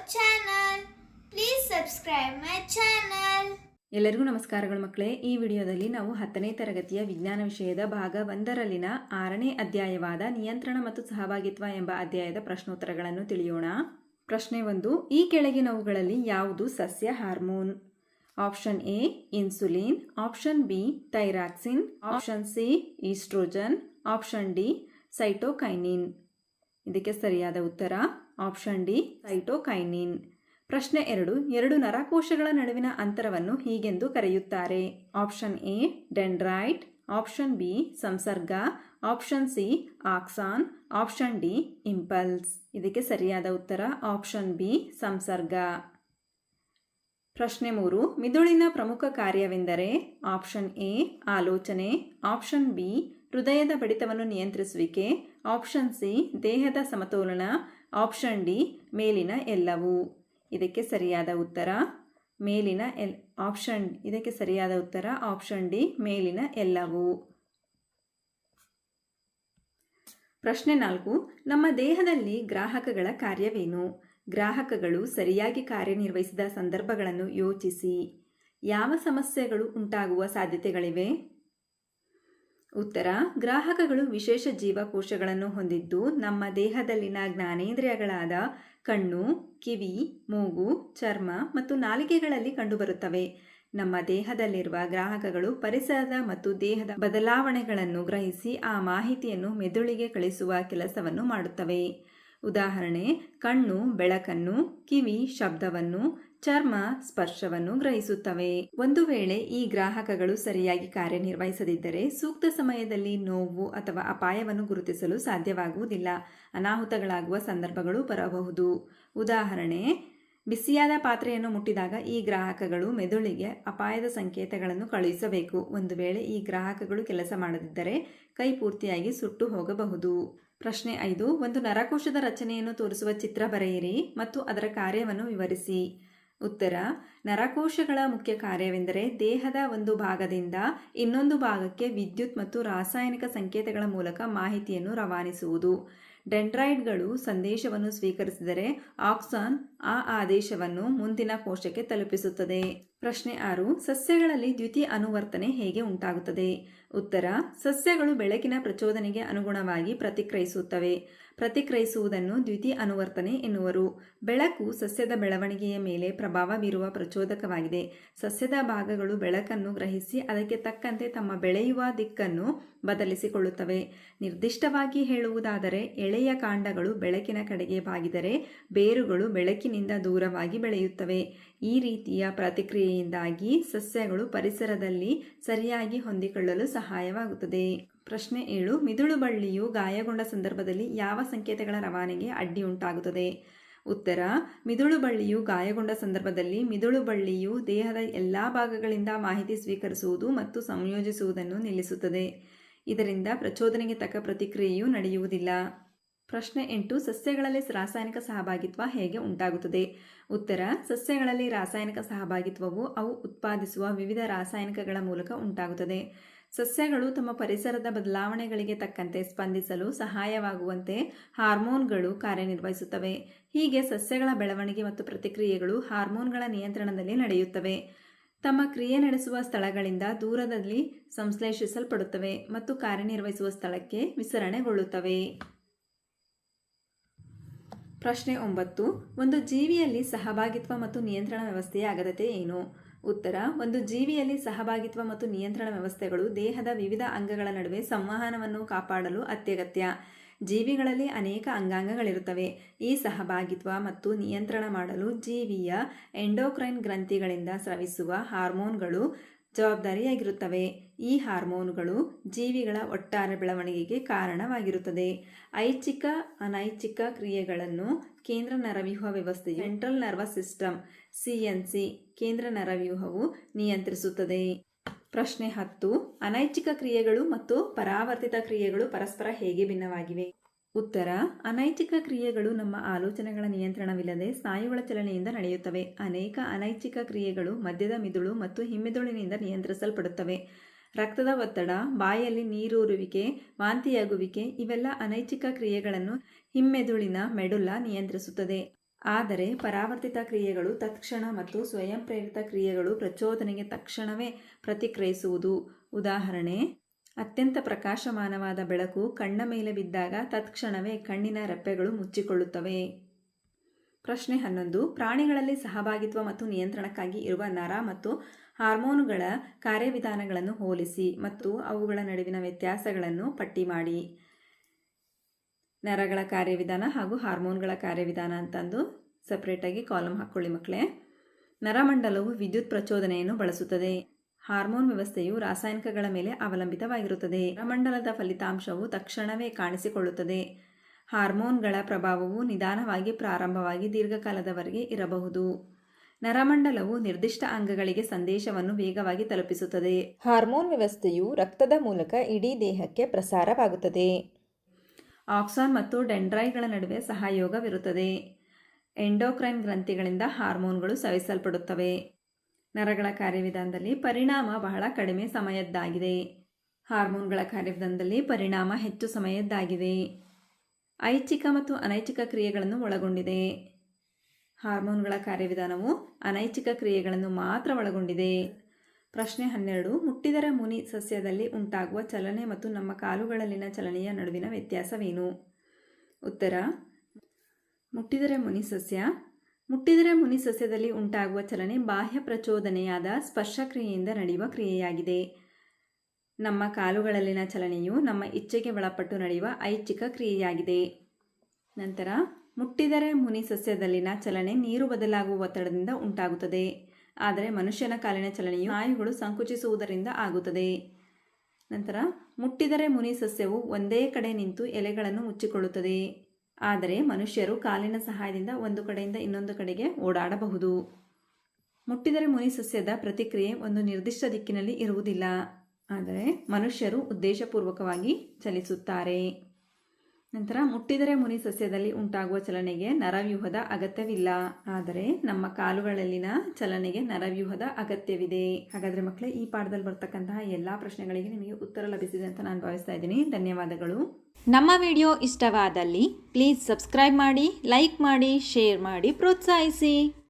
channel. Please subscribe my channel. ಎಲ್ಲರಿಗೂ ನಮಸ್ಕಾರಗಳು ಮಕ್ಕಳೇ. ಈ ವಿಡಿಯೋದಲ್ಲಿ ನಾವು 10ನೇ ತರಗತಿಯ ವಿಜ್ಞಾನ ವಿಷಯದ ಭಾಗ 1ರಲ್ಲಿನ 6ನೇ ಅಧ್ಯಾಯವಾದ ನಿಯಂತ್ರಣ ಮತ್ತು ಸಹಭಾಗಿತ್ವ ಎಂಬ ಅಧ್ಯಾಯದ ಪ್ರಶ್ನೋತ್ತರಗಳನ್ನು ತಿಳಿಯೋಣ. ಪ್ರಶ್ನೆ 1. ಈ ಕೆಳಗಿನವುಗಳಲ್ಲಿ ಯಾವುದು ಸಸ್ಯ hormone? Option A insulin, option B thyroxine, option C oestrogen, option D cytokinin. ಇದಕ್ಕೆ ಸರಿಯಾದ ಉತ್ತರ ಆಪ್ಷನ್ ಡಿ ಸೈಟೋಕೈನಿನ್. ಪ್ರಶ್ನೆ 2. ಎರಡು ನರಕೋಶಗಳ ನಡುವಿನ ಅಂತರವನ್ನು ಹೀಗೆಂದು ಕರೆಯುತ್ತಾರೆ. Option A dendrite, option B ಸಂಸರ್ಗ, option C axon, option D impulse. ಇದಕ್ಕೆ ಸರಿಯಾದ ಉತ್ತರ ಆಪ್ಷನ್ ಬಿ ಸಂಸರ್ಗ. ಪ್ರಶ್ನೆ 3. ಮಿದುಳಿನ ಪ್ರಮುಖ ಕಾರ್ಯವೆಂದರೆ? ಆಪ್ಷನ್ ಎ ಆಲೋಚನೆ, ಆಪ್ಷನ್ ಬಿ ಹೃದಯದ ಬಡಿತವನ್ನು ನಿಯಂತ್ರಿಸುವಿಕೆ, ಆಪ್ಷನ್ ಸಿ ದೇಹದ ಸಮತೋಲನ, ಆಪ್ಷನ್ ಡಿ ಮೇಲಿನ ಎಲ್ಲವೂ. ಇದಕ್ಕೆ ಸರಿಯಾದ ಉತ್ತರ ಆಪ್ಷನ್ ಡಿ ಮೇಲಿನ ಎಲ್ಲವೂ. ಪ್ರಶ್ನೆ 4. ನಮ್ಮ ದೇಹದಲ್ಲಿ ಗ್ರಾಹಕಗಳ ಕಾರ್ಯವೇನು? ಗ್ರಾಹಕಗಳು ಸರಿಯಾಗಿ ಕಾರ್ಯನಿರ್ವಹಿಸಿದ ಸಂದರ್ಭಗಳನ್ನು ಯೋಚಿಸಿ. ಯಾವ ಸಮಸ್ಯೆಗಳು ಉಂಟಾಗುವ ಸಾಧ್ಯತೆಗಳಿವೆ? ಉತ್ತರ: ಗ್ರಾಹಕಗಳು ವಿಶೇಷ ಜೀವಕೋಶಗಳನ್ನು ಹೊಂದಿದ್ದು ನಮ್ಮ ದೇಹದಲ್ಲಿನ ಜ್ಞಾನೇಂದ್ರಿಯಗಳಾದ ಕಣ್ಣು, ಕಿವಿ, ಮೂಗು, ಚರ್ಮ ಮತ್ತು ನಾಲಿಗೆಗಳಲ್ಲಿ ಕಂಡುಬರುತ್ತವೆ. ನಮ್ಮ ದೇಹದಲ್ಲಿರುವ ಗ್ರಾಹಕಗಳು ಪರಿಸರದ ಮತ್ತು ದೇಹದ ಬದಲಾವಣೆಗಳನ್ನು ಗ್ರಹಿಸಿ ಆ ಮಾಹಿತಿಯನ್ನು ಮೆದುಳಿಗೆ ಕಳಿಸುವ ಕೆಲಸವನ್ನು ಮಾಡುತ್ತವೆ. ಉದಾಹರಣೆ: ಕಣ್ಣು ಬೆಳಕನ್ನು, ಕಿವಿ ಶಬ್ದವನ್ನು, ಚರ್ಮ ಸ್ಪರ್ಶವನ್ನು ಗ್ರಹಿಸುತ್ತವೆ. ಒಂದು ವೇಳೆ ಈ ಗ್ರಾಹಕಗಳು ಸರಿಯಾಗಿ ಕಾರ್ಯನಿರ್ವಹಿಸದಿದ್ದರೆ ಸೂಕ್ತ ಸಮಯದಲ್ಲಿ ನೋವು ಅಥವಾ ಅಪಾಯವನ್ನು ಗುರುತಿಸಲು ಸಾಧ್ಯವಾಗುವುದಿಲ್ಲ. ಅನಾಹುತಗಳಾಗುವ ಸಂದರ್ಭಗಳು ಬರಬಹುದು. ಉದಾಹರಣೆ: ಬಿಸಿಯಾದ ಪಾತ್ರೆಯನ್ನು ಮುಟ್ಟಿದಾಗ ಈ ಗ್ರಾಹಕಗಳು ಮೆದುಳಿಗೆ ಅಪಾಯದ ಸಂಕೇತಗಳನ್ನು ಕಳುಹಿಸಬೇಕು. ಒಂದು ವೇಳೆ ಈ ಗ್ರಾಹಕಗಳು ಕೆಲಸ ಮಾಡದಿದ್ದರೆ ಕೈ ಪೂರ್ತಿಯಾಗಿ ಸುಟ್ಟು ಹೋಗಬಹುದು. ಪ್ರಶ್ನೆ 5. ಒಂದು ನರಕೋಶದ ರಚನೆಯನ್ನು ತೋರಿಸುವ ಚಿತ್ರ ಬರೆಯಿರಿ ಮತ್ತು ಅದರ ಕಾರ್ಯವನ್ನು ವಿವರಿಸಿ. ಉತ್ತರ: ನರಕೋಶಗಳ ಮುಖ್ಯ ಕಾರ್ಯವೆಂದರೆ ದೇಹದ ಒಂದು ಭಾಗದಿಂದ ಇನ್ನೊಂದು ಭಾಗಕ್ಕೆ ವಿದ್ಯುತ್ ಮತ್ತು ರಾಸಾಯನಿಕ ಸಂಕೇತಗಳ ಮೂಲಕ ಮಾಹಿತಿಯನ್ನು ರವಾನಿಸುವುದು. ಡೆಂಡ್ರೈಟ್ಗಳು ಸಂದೇಶವನ್ನು ಸ್ವೀಕರಿಸಿದರೆ ಆಕ್ಸಾನ್ ಆ ಆದೇಶವನ್ನು ಮುಂದಿನ ಕೋಶಕ್ಕೆ ತಲುಪಿಸುತ್ತದೆ. ಪ್ರಶ್ನೆ 6. ಸಸ್ಯಗಳಲ್ಲಿ ದ್ಯುತಿ ಅನುವರ್ತನೆ ಹೇಗೆ ಉಂಟಾಗುತ್ತದೆ? ಉತ್ತರ: ಸಸ್ಯಗಳು ಬೆಳಕಿನ ಪ್ರಚೋದನೆಗೆ ಅನುಗುಣವಾಗಿ ಪ್ರತಿಕ್ರಿಯಿಸುತ್ತವೆ. ಪ್ರತಿಕ್ರಿಯಿಸುವುದನ್ನು ದ್ಯುತಿ ಅನುವರ್ತನೆ ಎನ್ನುವರು. ಬೆಳಕು ಸಸ್ಯದ ಬೆಳವಣಿಗೆಯ ಮೇಲೆ ಪ್ರಭಾವ ಬೀರುವ ಪ್ರಚೋದಕವಾಗಿದೆ. ಸಸ್ಯದ ಭಾಗಗಳು ಬೆಳಕನ್ನು ಗ್ರಹಿಸಿ ಅದಕ್ಕೆ ತಕ್ಕಂತೆ ತಮ್ಮ ಬೆಳೆಯುವ ದಿಕ್ಕನ್ನು ಬದಲಿಸಿಕೊಳ್ಳುತ್ತವೆ. ನಿರ್ದಿಷ್ಟವಾಗಿ ಹೇಳುವುದಾದರೆ ಎಳೆಯ ಕಾಂಡಗಳು ಬೆಳಕಿನ ಕಡೆಗೆ ಬಾಗಿದರೆ ಬೇರುಗಳು ಬೆಳಕಿನಿಂದ ದೂರವಾಗಿ ಬೆಳೆಯುತ್ತವೆ. ಈ ರೀತಿಯ ಪ್ರತಿಕ್ರಿಯೆಯಿಂದಾಗಿ ಸಸ್ಯಗಳು ಪರಿಸರದಲ್ಲಿ ಸರಿಯಾಗಿ ಹೊಂದಿಕೊಳ್ಳಲು ಸಹಾಯವಾಗುತ್ತದೆ. ಪ್ರಶ್ನೆ 7. ಮಿದುಳು ಬಳ್ಳಿಯು ಗಾಯಗೊಂಡ ಸಂದರ್ಭದಲ್ಲಿ ಯಾವ ಸಂಕೇತಗಳ ರವಾನೆಗೆ ಅಡ್ಡಿ ಉಂಟಾಗುತ್ತದೆ? ಉತ್ತರ: ಮಿದುಳು ಬಳ್ಳಿಯು ಗಾಯಗೊಂಡ ಸಂದರ್ಭದಲ್ಲಿ ಮಿದುಳು ಬಳ್ಳಿಯು ದೇಹದ ಎಲ್ಲ ಭಾಗಗಳಿಂದ ಮಾಹಿತಿ ಸ್ವೀಕರಿಸುವುದು ಮತ್ತು ಸಂಯೋಜಿಸುವುದನ್ನು ನಿಲ್ಲಿಸುತ್ತದೆ. ಇದರಿಂದ ಪ್ರಚೋದನೆಗೆ ತಕ್ಕ ಪ್ರತಿಕ್ರಿಯೆಯು ನಡೆಯುವುದಿಲ್ಲ. ಪ್ರಶ್ನೆ 8. ಸಸ್ಯಗಳಲ್ಲಿ ರಾಸಾಯನಿಕ ಸಹಭಾಗಿತ್ವ ಹೇಗೆ ಉಂಟಾಗುತ್ತದೆ? ಉತ್ತರ: ಸಸ್ಯಗಳಲ್ಲಿ ರಾಸಾಯನಿಕ ಸಹಭಾಗಿತ್ವವು ಅವು ಉತ್ಪಾದಿಸುವ ವಿವಿಧ ರಾಸಾಯನಿಕಗಳ ಮೂಲಕ ಉಂಟಾಗುತ್ತದೆ. ಸಸ್ಯಗಳು ತಮ್ಮ ಪರಿಸರದ ಬದಲಾವಣೆಗಳಿಗೆ ತಕ್ಕಂತೆ ಸ್ಪಂದಿಸಲು ಸಹಾಯವಾಗುವಂತೆ ಹಾರ್ಮೋನ್ಗಳು ಕಾರ್ಯನಿರ್ವಹಿಸುತ್ತವೆ. ಹೀಗೆ ಸಸ್ಯಗಳ ಬೆಳವಣಿಗೆ ಮತ್ತು ಪ್ರತಿಕ್ರಿಯೆಗಳು ಹಾರ್ಮೋನ್ಗಳ ನಿಯಂತ್ರಣದಲ್ಲಿ ನಡೆಯುತ್ತವೆ. ತಮ್ಮ ಕ್ರಿಯೆ ನಡೆಸುವ ಸ್ಥಳಗಳಿಂದ ದೂರದಲ್ಲಿ ಸಂಶ್ಲೇಷಿಸಲ್ಪಡುತ್ತವೆ ಮತ್ತು ಕಾರ್ಯನಿರ್ವಹಿಸುವ ಸ್ಥಳಕ್ಕೆ ವಿಸರಣೆಗೊಳ್ಳುತ್ತವೆ. ಪ್ರಶ್ನೆ 9. ಒಂದು ಜೀವಿಯಲ್ಲಿ ಸಹಭಾಗಿತ್ವ ಮತ್ತು ನಿಯಂತ್ರಣ ವ್ಯವಸ್ಥೆಯ ಅಗತ್ಯತೆ ಏನು? ಉತ್ತರ: ಒಂದು ಜೀವಿಯಲ್ಲಿ ಸಹಭಾಗಿತ್ವ ಮತ್ತು ನಿಯಂತ್ರಣ ವ್ಯವಸ್ಥೆಗಳು ದೇಹದ ವಿವಿಧ ಅಂಗಗಳ ನಡುವೆ ಸಂವಹನವನ್ನು ಕಾಪಾಡಲು ಅತ್ಯಗತ್ಯ. ಜೀವಿಗಳಲ್ಲಿ ಅನೇಕ ಅಂಗಾಂಗಗಳಿರುತ್ತವೆ. ಈ ಸಹಭಾಗಿತ್ವ ಮತ್ತು ನಿಯಂತ್ರಣ ಮಾಡಲು ಜೀವಿಯ ಎಂಡೋಕ್ರೈನ್ ಗ್ರಂಥಿಗಳಿಂದ ಸ್ರವಿಸುವ ಹಾರ್ಮೋನ್ಗಳು ಜವಾಬ್ದಾರಿಯಾಗಿರುತ್ತವೆ. ಈ ಹಾರ್ಮೋನುಗಳು ಜೀವಿಗಳ ಒಟ್ಟಾರೆ ಬೆಳವಣಿಗೆಗೆ ಕಾರಣವಾಗಿರುತ್ತದೆ. ಐಚ್ಛಿಕ ಅನೈಚ್ಛಿಕ ಕ್ರಿಯೆಗಳನ್ನು ಕೇಂದ್ರ ನರವ್ಯೂಹ ವ್ಯವಸ್ಥೆಯು ಸೆಂಟ್ರಲ್ ನರ್ವಸ್ ಸಿಸ್ಟಮ್ CNC ಕೇಂದ್ರ ನರವ್ಯೂಹವು ನಿಯಂತ್ರಿಸುತ್ತದೆ. ಪ್ರಶ್ನೆ 10. ಅನೈಚ್ಛಿಕ ಕ್ರಿಯೆಗಳು ಮತ್ತು ಪರಾವರ್ತಿತ ಕ್ರಿಯೆಗಳು ಪರಸ್ಪರ ಹೇಗೆ ಭಿನ್ನವಾಗಿವೆ? ಉತ್ತರ: ಅನೈಚ್ಛಿಕ ಕ್ರಿಯೆಗಳು ನಮ್ಮ ಆಲೋಚನೆಗಳ ನಿಯಂತ್ರಣವಿಲ್ಲದೆ ಸ್ನಾಯುಗಳ ಚಲನೆಯಿಂದ ನಡೆಯುತ್ತವೆ. ಅನೇಕ ಅನೈಚ್ಛಿಕ ಕ್ರಿಯೆಗಳು ಮಧ್ಯದ ಮಿದುಳು ಮತ್ತು ಹಿಮ್ಮೆದುಳಿನಿಂದ ನಿಯಂತ್ರಿಸಲ್ಪಡುತ್ತವೆ. ರಕ್ತದ ಒತ್ತಡ, ಬಾಯಲ್ಲಿ ನೀರೂರುವಿಕೆ, ವಾಂತಿಯಾಗುವಿಕೆ ಇವೆಲ್ಲ ಅನೈಚ್ಛಿಕ ಕ್ರಿಯೆಗಳನ್ನು ಹಿಮ್ಮೆದುಳಿನ ಮೆಡುಲ್ಲಾ ನಿಯಂತ್ರಿಸುತ್ತದೆ. ಆದರೆ ಪರಾವರ್ತಿತ ಕ್ರಿಯೆಗಳು ತತ್ಕ್ಷಣ ಮತ್ತು ಸ್ವಯಂ ಪ್ರೇರಿತ ಕ್ರಿಯೆಗಳು ಪ್ರಚೋದನೆಗೆ ತಕ್ಷಣವೇ ಪ್ರತಿಕ್ರಿಯಿಸುವುದು. ಉದಾಹರಣೆ, ಅತ್ಯಂತ ಪ್ರಕಾಶಮಾನವಾದ ಬೆಳಕು ಕಣ್ಣ ಮೇಲೆ ಬಿದ್ದಾಗ ತತ್ಕ್ಷಣವೇ ಕಣ್ಣಿನ ರೆಪ್ಪೆಗಳು ಮುಚ್ಚಿಕೊಳ್ಳುತ್ತವೆ. ಪ್ರಶ್ನೆ 11. ಪ್ರಾಣಿಗಳಲ್ಲಿ ಸಹಭಾಗಿತ್ವ ಮತ್ತು ನಿಯಂತ್ರಣಕ್ಕಾಗಿ ಇರುವ ನರ ಮತ್ತು ಹಾರ್ಮೋನುಗಳ ಕಾರ್ಯವಿಧಾನಗಳನ್ನು ಹೋಲಿಸಿ ಮತ್ತು ಅವುಗಳ ನಡುವಿನ ವ್ಯತ್ಯಾಸಗಳನ್ನು ಪಟ್ಟಿ ಮಾಡಿ. ನರಗಳ ಕಾರ್ಯವಿಧಾನ ಹಾಗೂ ಹಾರ್ಮೋನ್ಗಳ ಕಾರ್ಯವಿಧಾನ ಅಂತಂದು ಸಪ್ರೇಟಾಗಿ ಕಾಲಮ್ ಹಾಕ್ಕೊಳ್ಳಿ ಮಕ್ಕಳೇ. ನರಮಂಡಲವು ವಿದ್ಯುತ್ ಪ್ರಚೋದನೆಯನ್ನು ಬಳಸುತ್ತದೆ. ಹಾರ್ಮೋನ್ ವ್ಯವಸ್ಥೆಯು ರಾಸಾಯನಿಕಗಳ ಮೇಲೆ ಅವಲಂಬಿತವಾಗಿರುತ್ತದೆ. ನರಮಂಡಲದ ಫಲಿತಾಂಶವು ತಕ್ಷಣವೇ ಕಾಣಿಸಿಕೊಳ್ಳುತ್ತದೆ. ಹಾರ್ಮೋನ್ಗಳ ಪ್ರಭಾವವು ನಿಧಾನವಾಗಿ ಪ್ರಾರಂಭವಾಗಿ ದೀರ್ಘಕಾಲದವರೆಗೆ ಇರಬಹುದು. ನರಮಂಡಲವು ನಿರ್ದಿಷ್ಟ ಅಂಗಗಳಿಗೆ ಸಂದೇಶವನ್ನು ವೇಗವಾಗಿ ತಲುಪಿಸುತ್ತದೆ. ಹಾರ್ಮೋನ್ ವ್ಯವಸ್ಥೆಯು ರಕ್ತದ ಮೂಲಕ ಇಡೀ ದೇಹಕ್ಕೆ ಪ್ರಸಾರವಾಗುತ್ತದೆ. ಆಕ್ಸಾನ್ ಮತ್ತು ಡೆಂಡ್ರೈಟ್ಗಳ ನಡುವೆ ಸಹಯೋಗವಿರುತ್ತದೆ. ಎಂಡೋಕ್ರೈನ್ ಗ್ರಂಥಿಗಳಿಂದ ಹಾರ್ಮೋನ್ಗಳು ಸ್ರವಿಸಲ್ಪಡುತ್ತವೆ. ನರಗಳ ಕಾರ್ಯವಿಧಾನದಲ್ಲಿ ಪರಿಣಾಮ ಬಹಳ ಕಡಿಮೆ ಸಮಯದ್ದಾಗಿದೆ. ಹಾರ್ಮೋನ್ಗಳ ಕಾರ್ಯವಿಧಾನದಲ್ಲಿ ಪರಿಣಾಮ ಹೆಚ್ಚು ಸಮಯದ್ದಾಗಿದೆ. ಐಚ್ಛಿಕ ಮತ್ತು ಅನೈಚ್ಛಿಕ ಕ್ರಿಯೆಗಳನ್ನು ಒಳಗೊಂಡಿದೆ. ಹಾರ್ಮೋನ್ಗಳ ಕಾರ್ಯವಿಧಾನವು ಅನೈಚ್ಛಿಕ ಕ್ರಿಯೆಗಳನ್ನು ಮಾತ್ರ ಒಳಗೊಂಡಿದೆ. ಪ್ರಶ್ನೆ 12. ಮುಟ್ಟಿದರೆ ಮುನಿ ಸಸ್ಯದಲ್ಲಿ ಉಂಟಾಗುವ ಚಲನೆ ಮತ್ತು ನಮ್ಮ ಕಾಲುಗಳಲ್ಲಿನ ಚಲನೆಯ ನಡುವಿನ ವ್ಯತ್ಯಾಸವೇನು? ಉತ್ತರ: ಮುಟ್ಟಿದರೆ ಮುನಿ ಸಸ್ಯದಲ್ಲಿ ಉಂಟಾಗುವ ಚಲನೆ ಬಾಹ್ಯ ಪ್ರಚೋದನೆಯಾದ ಸ್ಪರ್ಶ ಕ್ರಿಯೆಯಿಂದ ನಡೆಯುವ ಕ್ರಿಯೆಯಾಗಿದೆ. ನಮ್ಮ ಕಾಲುಗಳಲ್ಲಿನ ಚಲನೆಯು ನಮ್ಮ ಇಚ್ಛೆಗೆ ಒಳಪಟ್ಟು ನಡೆಯುವ ಐಚ್ಛಿಕ ಕ್ರಿಯೆಯಾಗಿದೆ. ನಂತರ ಮುಟ್ಟಿದರೆ ಮುನಿ ಸಸ್ಯದಲ್ಲಿನ ಚಲನೆ ನೀರು ಬದಲಾಗುವ ಒತ್ತಡದಿಂದ ಉಂಟಾಗುತ್ತದೆ. ಆದರೆ ಮನುಷ್ಯನ ಕಾಲಿನ ಚಲನೆಯು ಸ್ನಾಯುಗಳು ಸಂಕುಚಿಸುವುದರಿಂದ ಆಗುತ್ತದೆ. ನಂತರ ಮುಟ್ಟಿದರೆ ಮುನಿ ಸಸ್ಯವು ಒಂದೇ ಕಡೆ ನಿಂತು ಎಲೆಗಳನ್ನು ಮುಚ್ಚಿಕೊಳ್ಳುತ್ತದೆ. ಆದರೆ ಮನುಷ್ಯರು ಕಾಲಿನ ಸಹಾಯದಿಂದ ಒಂದು ಕಡೆಯಿಂದ ಇನ್ನೊಂದು ಕಡೆಗೆ ಓಡಾಡಬಹುದು. ಮುಟ್ಟಿದರೆ ಮುನಿ ಸಸ್ಯದ ಪ್ರತಿಕ್ರಿಯೆ ಒಂದು ನಿರ್ದಿಷ್ಟ ದಿಕ್ಕಿನಲ್ಲಿ ಇರುವುದಿಲ್ಲ. ಆದರೆ ಮನುಷ್ಯರು ಉದ್ದೇಶಪೂರ್ವಕವಾಗಿ ಚಲಿಸುತ್ತಾರೆ. ನಂತರ ಮುಟ್ಟಿದರೆ ಮುನಿ ಸಸ್ಯದಲ್ಲಿ ಉಂಟಾಗುವ ಚಲನೆಗೆ ನರವ್ಯೂಹದ ಅಗತ್ಯವಿಲ್ಲ. ಆದರೆ ನಮ್ಮ ಕಾಲುಗಳಲ್ಲಿನ ಚಲನೆಗೆ ನರವ್ಯೂಹದ ಅಗತ್ಯವಿದೆ. ಹಾಗಾದರೆ ಮಕ್ಕಳೇ, ಈ ಪಾಠದಲ್ಲಿ ಬರ್ತಕ್ಕಂತಹ ಎಲ್ಲ ಪ್ರಶ್ನೆಗಳಿಗೆ ನಿಮಗೆ ಉತ್ತರ ಲಭಿಸಿದೆ ಅಂತ ನಾನು ಭಾವಿಸ್ತಾ ಇದ್ದೀನಿ. ಧನ್ಯವಾದಗಳು. ನಮ್ಮ ವಿಡಿಯೋ ಇಷ್ಟವಾದಲ್ಲಿ ಪ್ಲೀಸ್ ಸಬ್ಸ್ಕ್ರೈಬ್ ಮಾಡಿ, ಲೈಕ್ ಮಾಡಿ, ಶೇರ್ ಮಾಡಿ, ಪ್ರೋತ್ಸಾಹಿಸಿ.